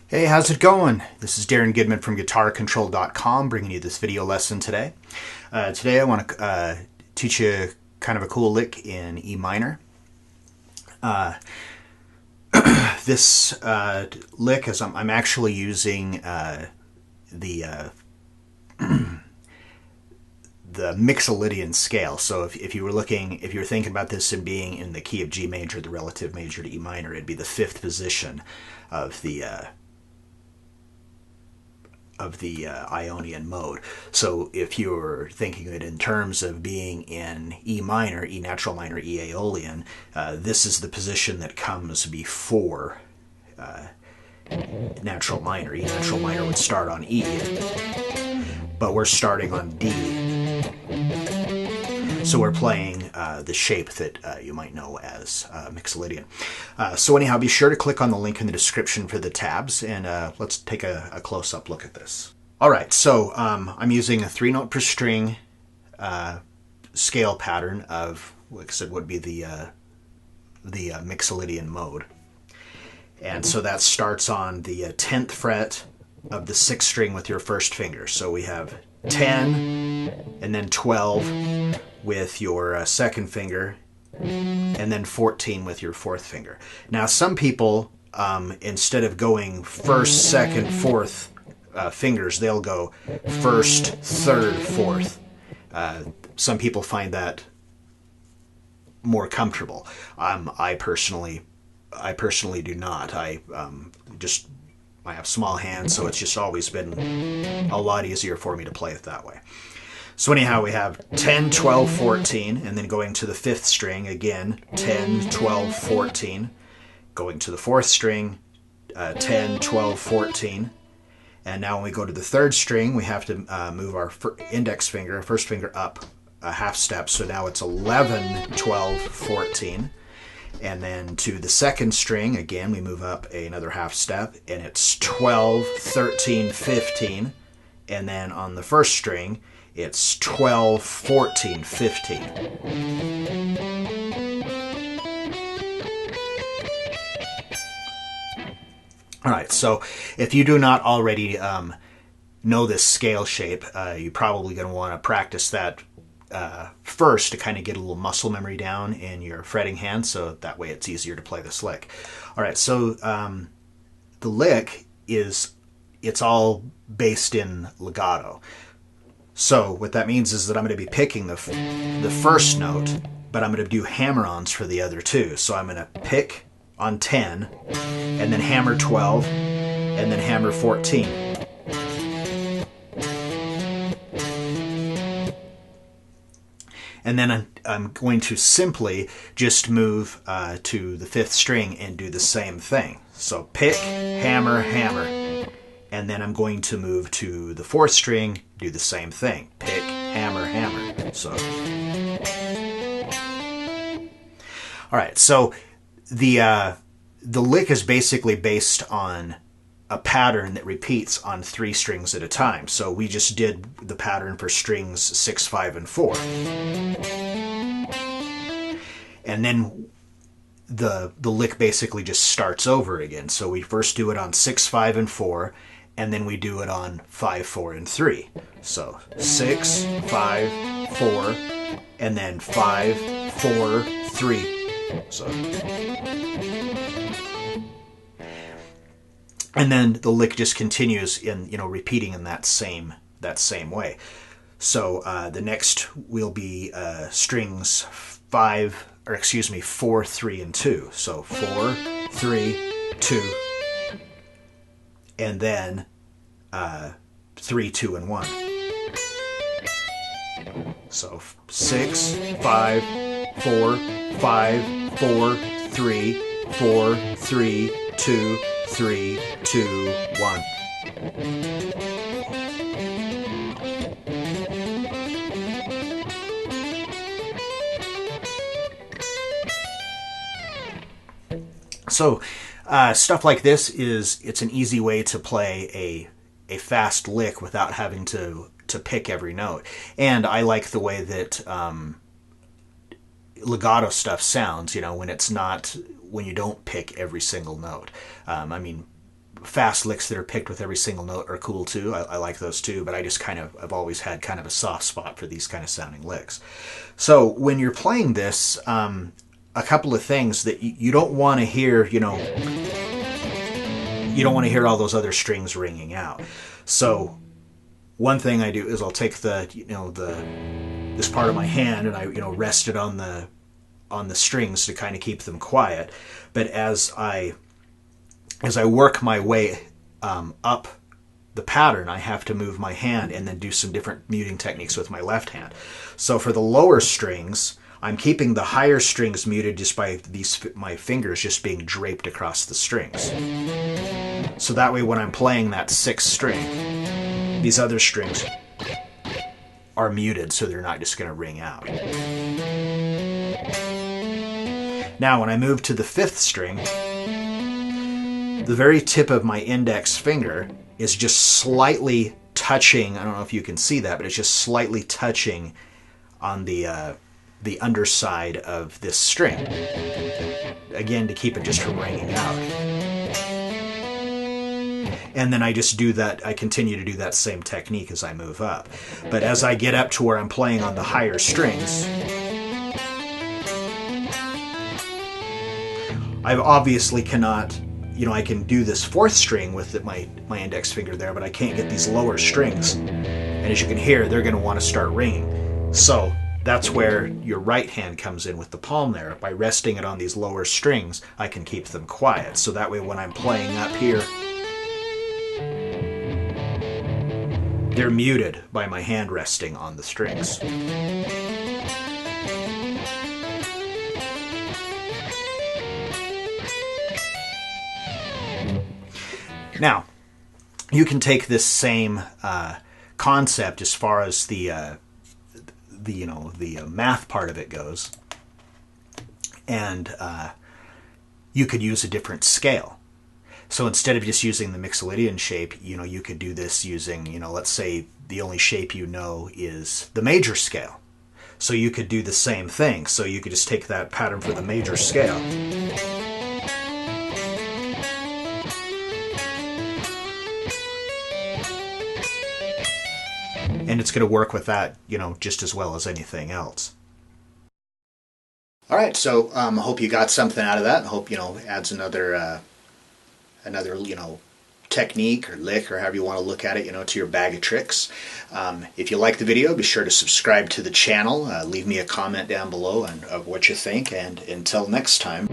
Hey, how's it going? This is Darrin Goodman from GuitarControl.com bringing you this video lesson today. Today I want to teach you kind of a cool lick in E minor. This lick is I'm actually using the Mixolydian scale. So if you were thinking about this and being in the key of G major, the relative major to E minor, it'd be the fifth position of the Ionian mode. So if you're thinking of it in terms of being in E minor, E natural minor, E Aeolian, this is the position that comes before natural minor. E natural minor would start on E, but we're starting on D. So we're playing the shape that you might know as Mixolydian. So anyhow, be sure to click on the link in the description for the tabs, and let's take a close-up look at this. All right, so I'm using a 3-note per string scale pattern of, like I said, would be the Mixolydian mode. And so that starts on the 10th fret of the 6th string with your first finger. So we have 10 and then 12 with your second finger, and then 14 with your fourth finger. Now some people, instead of going first, second, fourth fingers, they'll go first, third, fourth. Some people find that more comfortable. I personally do not. I have small hands, so it's just always been a lot easier for me to play it that way. So anyhow, we have 10, 12, 14, and then going to the 5th string, again, 10, 12, 14. Going to the 4th string, 10, 12, 14. And now when we go to the 3rd string, we have to move our index finger, first finger up a half step, so now it's 11, 12, 14. And then to the 2nd string, again, we move up another half step, and it's 12, 13, 15. And then on the 1st string, it's 12, 14, 15. All right, so if you do not already know this scale shape, you're probably going to want to practice that first to kind of get a little muscle memory down in your fretting hand, so that way it's easier to play this lick. All right, so the lick it's all based in legato. So what that means is that I'm going to be picking the first note, but I'm going to do hammer-ons for the other two. So I'm going to pick on 10, and then hammer 12, and then hammer 14. And then I'm going to simply just move to the 5th string and do the same thing. So pick, hammer, hammer. And then I'm going to move to the 4th string, do the same thing. Pick, hammer, hammer. So, all right. So the lick is basically based on a pattern that repeats on 3 strings at a time. So we just did the pattern for strings 6, 5, and 4. And then the lick basically just starts over again. So we first do it on 6, 5, and 4, and then we do it on 5, 4, and 3. So 6, 5, 4, and then 5, 4, 3. So, and then the lick just continues in, repeating in that same way. So the next will be strings 4, 3, and 2. So 4, 3, 2, and then 3, 2, and 1. So 6, 5, 4, 5, 4, 3, 4, 3, 2, 3, 2, 1. So stuff like this it's an easy way to play a fast lick without having to pick every note. And I like the way that legato stuff sounds, when it's not, when you don't pick every single note. I mean, fast licks that are picked with every single note are cool too. I like those too, but I've always had kind of a soft spot for these kind of sounding licks. So when you're playing this, a couple of things that you don't want to hear, you don't want to hear all those other strings ringing out. So one thing I do is I'll take this part of my hand and I rest it on the strings to kind of keep them quiet. But as I work my way up the pattern, I have to move my hand and then do some different muting techniques with my left hand. So for the lower strings, I'm keeping the higher strings muted just by my fingers just being draped across the strings. So that way when I'm playing that sixth string, these other strings are muted so they're not just going to ring out. Now when I move to the fifth string, the very tip of my index finger is just slightly touching, I don't know if you can see that, but it's just slightly touching on the underside of this string. Again, to keep it just from ringing out. And then I just do that, I continue to do that same technique as I move up. But as I get up to where I'm playing on the higher strings, I obviously cannot, I can do this fourth string with my index finger there, but I can't get these lower strings. And as you can hear, they're going to want to start ringing. So that's where your right hand comes in with the palm there. By resting it on these lower strings, I can keep them quiet. So that way when I'm playing up here, they're muted by my hand resting on the strings. Now, you can take this same concept as far as the math part of it goes, and you could use a different scale. So instead of just using the Mixolydian shape, you could do this using, let's say the only shape you know is the major scale. So you could do the same thing. So you could just take that pattern for the major scale. And it's going to work with that, just as well as anything else. All right, so I hope you got something out of that. I hope, adds another technique or lick or however you want to look at it, to your bag of tricks. If you like the video, be sure to subscribe to the channel. Leave me a comment down below of what you think. And until next time.